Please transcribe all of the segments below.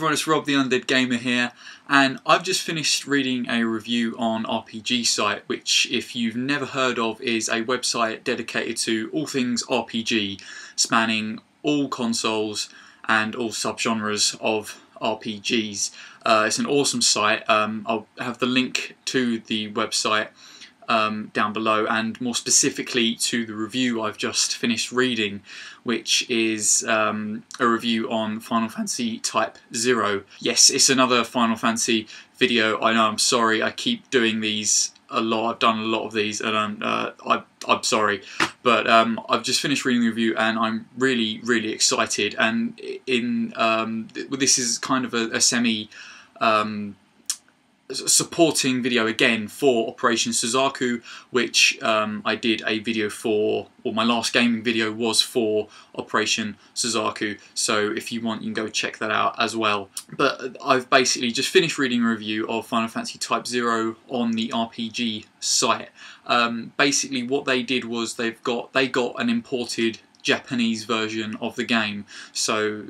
everyone, it's Rob the Undead Gamer here, and I've just finished reading a review on RPGSite, which, if you've never heard of, is a website dedicated to all things RPG, spanning all consoles and all subgenres of RPGs. It's an awesome site. I'll have the link to the website down below, and more specifically to the review I've just finished reading, which is a review on Final Fantasy Type-0. Yes, it's another Final Fantasy video. I know, I'm sorry, I keep doing these a lot. I've done a lot of these, and I'm sorry, but I've just finished reading the review and I'm really excited. And this is kind of a semi supporting video again for Operation Suzaku, which I did a video for, or my last gaming video was for Operation Suzaku, so if you want you can go check that out as well. But I've basically just finished reading a review of Final Fantasy Type-0 on the RPG site. Basically what they did was they got an imported Japanese version of the game, so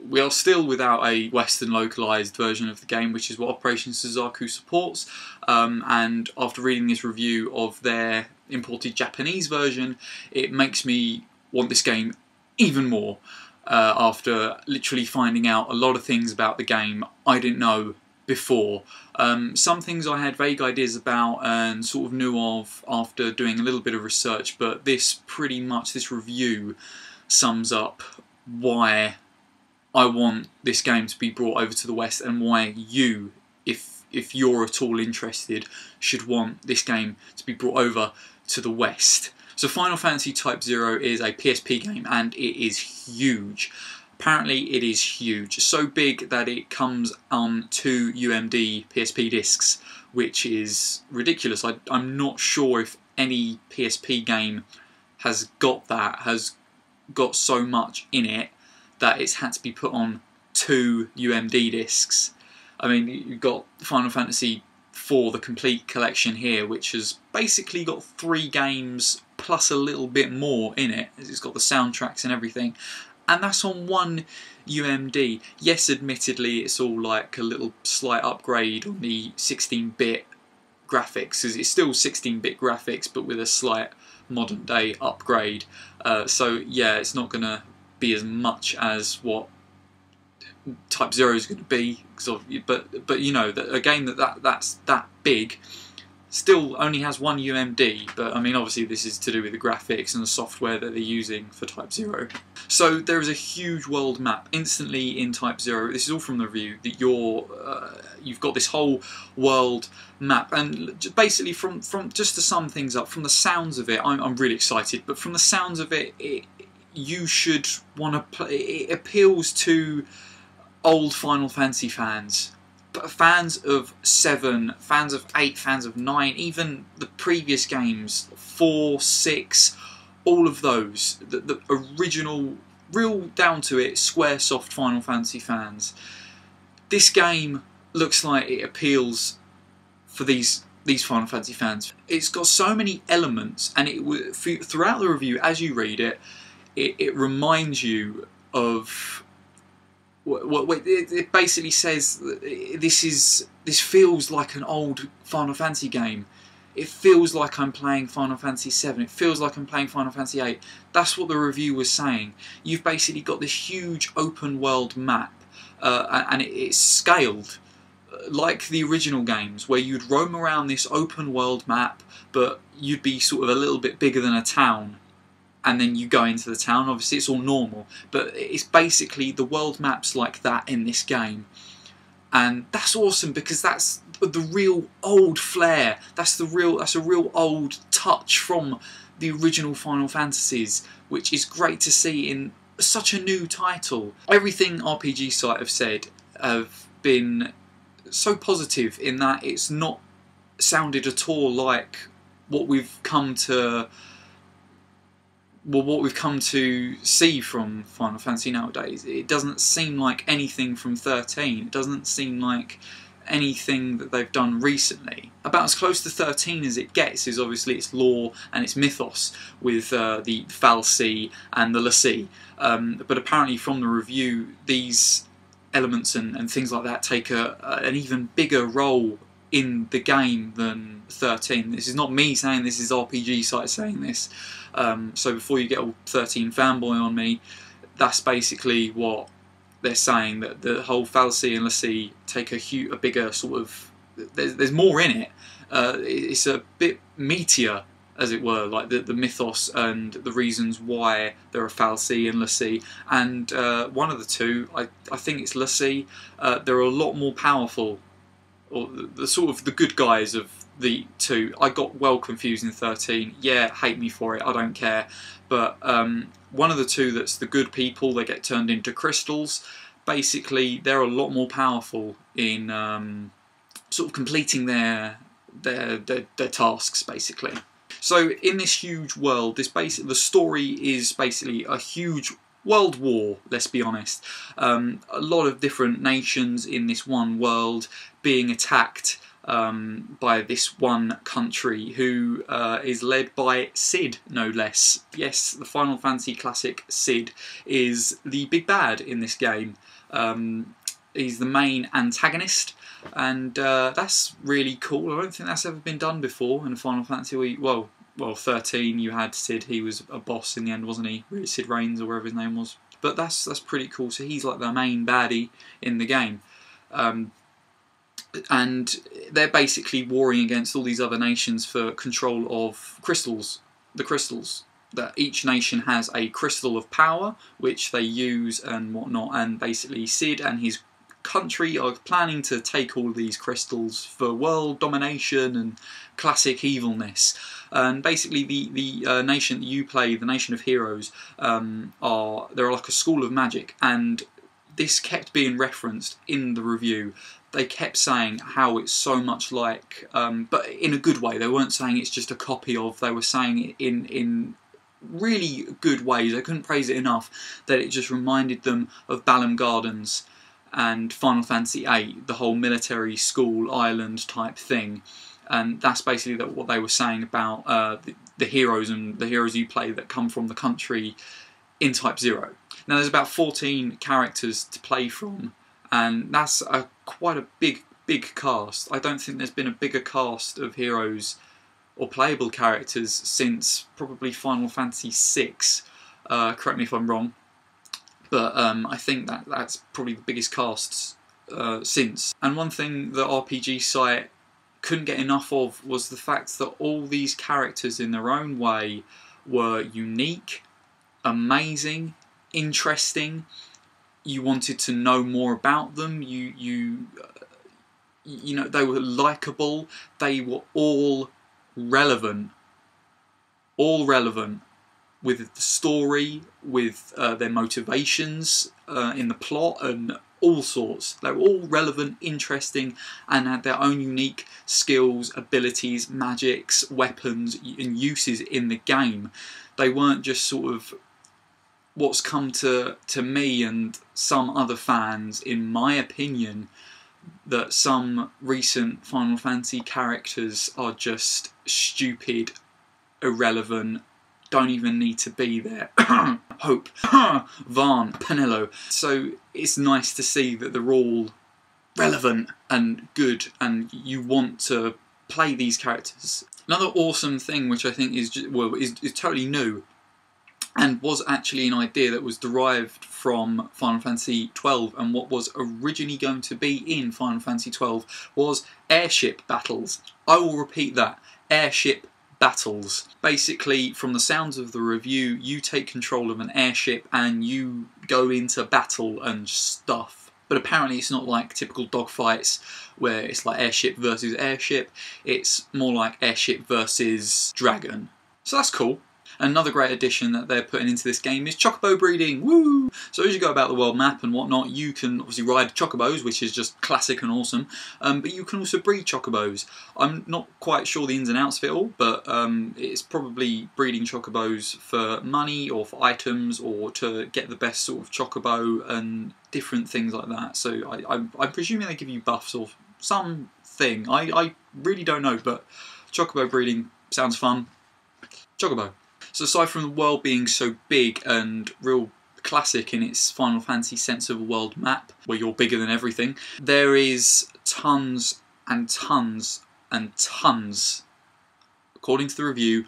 we are still without a Western localized version of the game, which is what Operation Suzaku supports, and after reading this review of their imported Japanese version, it makes me want this game even more, after literally finding out a lot of things about the game I didn't know before. Some things I had vague ideas about and sort of knew of after doing a little bit of research, but this review sums up why I want this game to be brought over to the West, and why you, if you're at all interested, should want this game to be brought over to the West. So Final Fantasy Type-0 is a PSP game, and it is huge. Apparently it is huge, so big that it comes on 2 UMD PSP discs, which is ridiculous. I'm not sure if any PSP game has got that, has got so much in it that it's had to be put on 2 UMD discs. I mean, you've got Final Fantasy IV, the complete collection here, which has basically got 3 games plus a little bit more in it. It's got the soundtracks and everything. And that's on 1 UMD. Yes, admittedly, it's all like a little slight upgrade on the 16-bit graphics, because it's still 16-bit graphics, but with a slight modern-day upgrade. So yeah, it's not going to be as much as what Type-0 is going to be, but you know, that a game that's that big still only has 1 UMD, but I mean, obviously this is to do with the graphics and the software that they're using for Type-0. So there is a huge world map instantly in Type-0. This is all from the review, that you've got this whole world map, and basically from just to sum things up, from the sounds of it, I'm really excited, but from the sounds of it, you should want to play. It appeals to old Final Fantasy fans, fans of 7, fans of 8, fans of 9, even the previous games, 4, 6, all of those, the original, real down to it, Squaresoft Final Fantasy fans. This game looks like it appeals for these Final Fantasy fans. It's got so many elements, and throughout the review, as you read it, it reminds you of it basically says this feels like an old Final Fantasy game. It feels like I'm playing Final Fantasy 7. It feels like I'm playing Final Fantasy 8. That's what the review was saying. You've basically got this huge open world map, and it's scaled like the original games, where you'd roam around this open world map, but you'd be sort of a little bit bigger than a town. And then you go into the town. Obviously it's all normal, but it's basically the world maps like that in this game. And that's awesome, because that's the real old flair. That's a real old touch from the original Final Fantasies, which is great to see in such a new title. Everything RPGSite have said have been so positive, in that it's not sounded at all like what we've come to see from Final Fantasy nowadays. It doesn't seem like anything from 13. It doesn't seem like anything that they've done recently. About as close to 13 as it gets is obviously its lore and its mythos, with the Fal'Cie and the l'Cie. But apparently from the review, these elements and things like that take an even bigger role in the game than 13. This is not me saying this, is RPGSite saying this. So before you get all 13 fanboy on me, that's basically what they're saying, that the whole fallacy and Lassie take a bigger sort of... There's more in it. It's a bit meatier, as it were, like the mythos and the reasons why there are fallacy and Lassie. And one of the two, I think it's Lassie, they're a lot more powerful, or the sort of the good guys of the two. I got well confused in 13. Yeah, hate me for it, I don't care. But one of the two that's the good people, they get turned into crystals. Basically, they're a lot more powerful in sort of completing their tasks, basically. So in this huge world, the story is basically a huge world war, let's be honest. A lot of different nations in this one world being attacked by this one country who is led by Cid, no less. Yes, the Final Fantasy classic Cid is the big bad in this game. He's the main antagonist, and that's really cool. I don't think that's ever been done before in a Final Fantasy. Well, 13 you had Cid. He was a boss in the end, wasn't he? Cid Reigns or whatever his name was. But that's pretty cool. So he's like the main baddie in the game. And they're basically warring against all these other nations for control of crystals. The crystals. That each nation has a crystal of power, which they use and whatnot. And basically Cid and his country are planning to take all these crystals for world domination and classic evilness. And basically the nation that you play, the nation of heroes, they're like a school of magic, and this kept being referenced in the review. They kept saying how it's so much like, but in a good way. They weren't saying it's just a copy of, they were saying it in really good ways. I couldn't praise it enough, that it just reminded them of Balam Gardens and Final Fantasy VIII, the whole military school island type thing. And that's basically what they were saying about the heroes and the heroes you play that come from the country in Type-0. Now there's about 14 characters to play from, and that's quite a big cast. I don't think there's been a bigger cast of heroes or playable characters since probably Final Fantasy VI. Correct me if I'm wrong, but I think that's probably the biggest cast since. And one thing that RPGSite couldn't get enough of was the fact that all these characters in their own way were unique, amazing, interesting. You wanted to know more about them. You know, they were likable. They were all relevant with the story, with their motivations in the plot, and all sorts. They were all relevant, interesting, and had their own unique skills, abilities, magics, weapons, and uses in the game. They weren't just sort of what's come to me and some other fans, in my opinion, that some recent Final Fantasy characters are just stupid, irrelevant, don't even need to be there. Hope, Varn, Penelo. So it's nice to see that they're all relevant and good, and you want to play these characters. Another awesome thing, which I think is totally new, and was actually an idea that was derived from Final Fantasy XII, and what was originally going to be in Final Fantasy XII was airship battles. I will repeat that, airship battles. Basically, from the sounds of the review, you take control of an airship and you go into battle and stuff. But apparently it's not like typical dogfights where it's like airship versus airship. It's more like airship versus dragon. So that's cool. Another great addition that they're putting into this game is chocobo breeding. Woo! So as you go about the world map and whatnot, you can obviously ride chocobos, which is just classic and awesome, but you can also breed chocobos. I'm not quite sure the ins and outs of it all, but it's probably breeding chocobos for money or for items or to get the best sort of chocobo and different things like that. So I'm presuming they give you buffs or something. I really don't know, but chocobo breeding sounds fun. Chocobo. So aside from the world being so big and real classic in its Final Fantasy sense of a world map, where you're bigger than everything. There is tons and tons and tons, according to the review,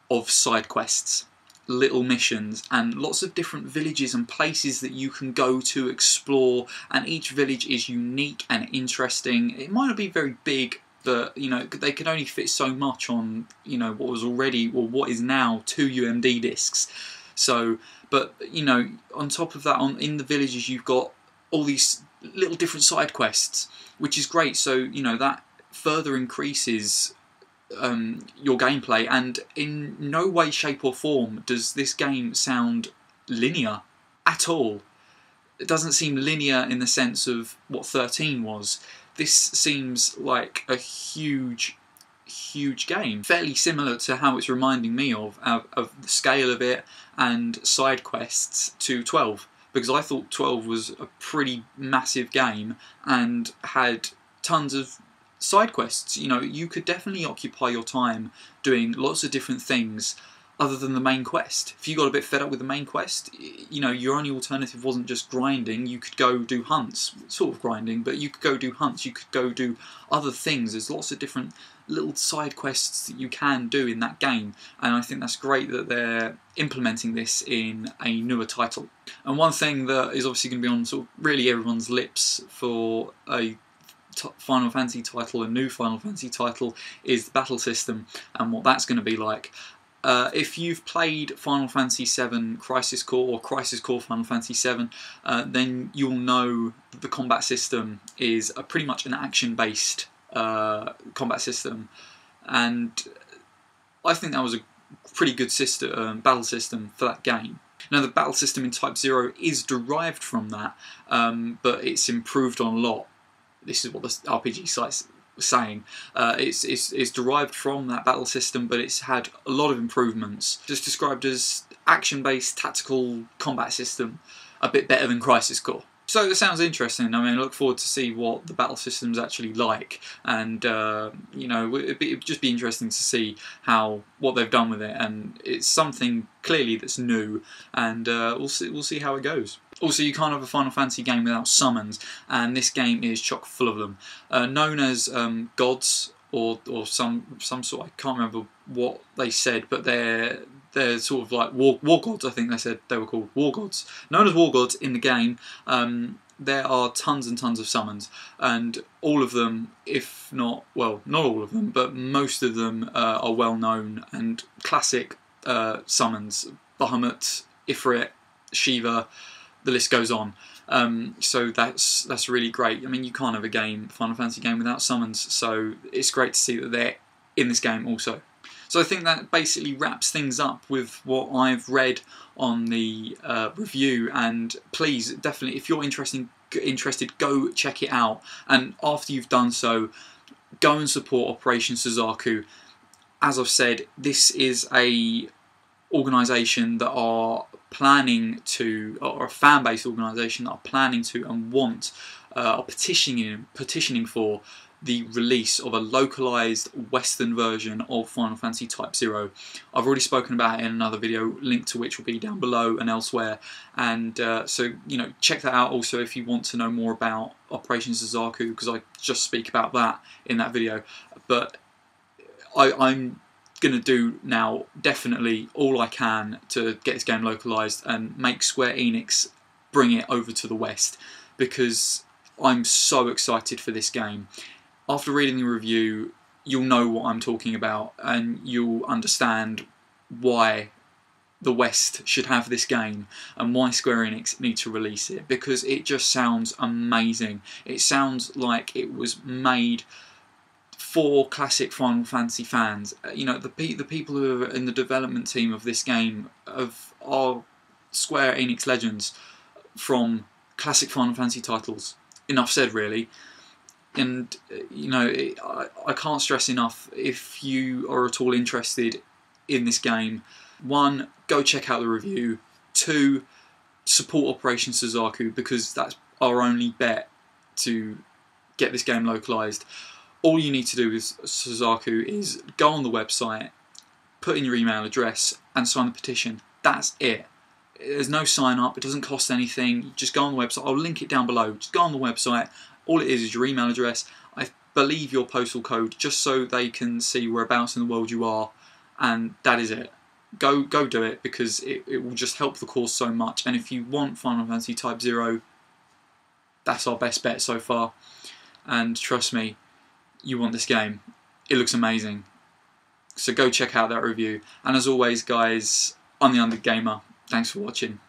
of side quests, little missions, and lots of different villages and places that you can go to explore, and each village is unique and interesting. It might not be very big, but you know, they could only fit so much on, you know, what was already, or what is now, 2 UMD discs. So, but you know, on top of that, in the villages you've got all these little different side quests, which is great. So you know, that further increases your gameplay, and in no way, shape or form does this game sound linear at all. It doesn't seem linear in the sense of what 13 was. This seems like a huge game, fairly similar to how it's reminding me of the scale of it and side quests to 12, because I thought 12 was a pretty massive game and had tons of side quests. You know, you could definitely occupy your time doing lots of different things other than the main quest. If you got a bit fed up with the main quest, you know, your only alternative wasn't just grinding. You could go do hunts, sort of grinding, but you could go do hunts, you could go do other things. There's lots of different little side quests that you can do in that game, and I think that's great that they're implementing this in a newer title. And one thing that is obviously going to be on sort of really everyone's lips for a Final Fantasy title, a new Final Fantasy title, is the battle system and what that's going to be like. If you've played Final Fantasy VII Crisis Core or Crisis Core Final Fantasy VII, then you'll know that the combat system is pretty much an action-based combat system, and I think that was a pretty good battle system for that game. Now, the battle system in Type-0 is derived from that, but it's improved on a lot. This is what the RPGSite's saying. It's derived from that battle system, but it's had a lot of improvements. Just described as action-based tactical combat system, a bit better than Crisis Core. So it sounds interesting. I mean, I look forward to see what the battle system's actually like, and you know, it'd just be interesting to see what they've done with it. And it's something clearly that's new, and we'll see how it goes. Also, you can't have a Final Fantasy game without summons, and this game is chock full of them, known as gods or some sort. I can't remember what they said, but they're sort of like war gods. I think they said they were called war gods, known as war gods in the game. There are tons and tons of summons, and all of them, if not, well, not all of them, but most of them are well known and classic summons. Bahamut, Ifrit, Shiva, the list goes on. So that's really great. I mean, you can't have a Final Fantasy game without summons, so it's great to see that they're in this game also. So I think that basically wraps things up with what I've read on the review, and please, definitely, if you're interested, go check it out, and after you've done so, go and support Operation Suzaku. As I've said, this is a organisation that are planning to, or a fan-based organisation that are planning to and want, are petitioning for the release of a localised Western version of Final Fantasy Type-0. I've already spoken about it in another video, link to which will be down below and elsewhere. And so, you know, check that out also if you want to know more about Operation Suzaku, because I just speak about that in that video. But I'm going to do now definitely all I can to get this game localised and make Square Enix bring it over to the West, because I'm so excited for this game. After reading the review, you'll know what I'm talking about, and you'll understand why the West should have this game and why Square Enix need to release it, because it just sounds amazing. It sounds like it was made for classic Final Fantasy fans. You know, the people who are in the development team of this game are Square Enix legends from classic Final Fantasy titles. Enough said, really. And you know, I can't stress enough, if you are at all interested in this game, 1, go check out the review. 2, support Operation Suzaku, because that's our only bet to get this game localised. All you need to do with Suzaku is go on the website, put in your email address and sign the petition. That's it. There's no sign up, it doesn't cost anything. Just go on the website. I'll link it down below. Just go on the website. All it is your email address. I believe your postal code, just so they can see whereabouts in the world you are, and that is it. Go do it, because it will just help the cause so much. And if you want Final Fantasy Type-0, that's our best bet so far. And trust me, you want this game. It looks amazing. So go check out that review. And as always, guys, I'm the Under Gamer. Thanks for watching.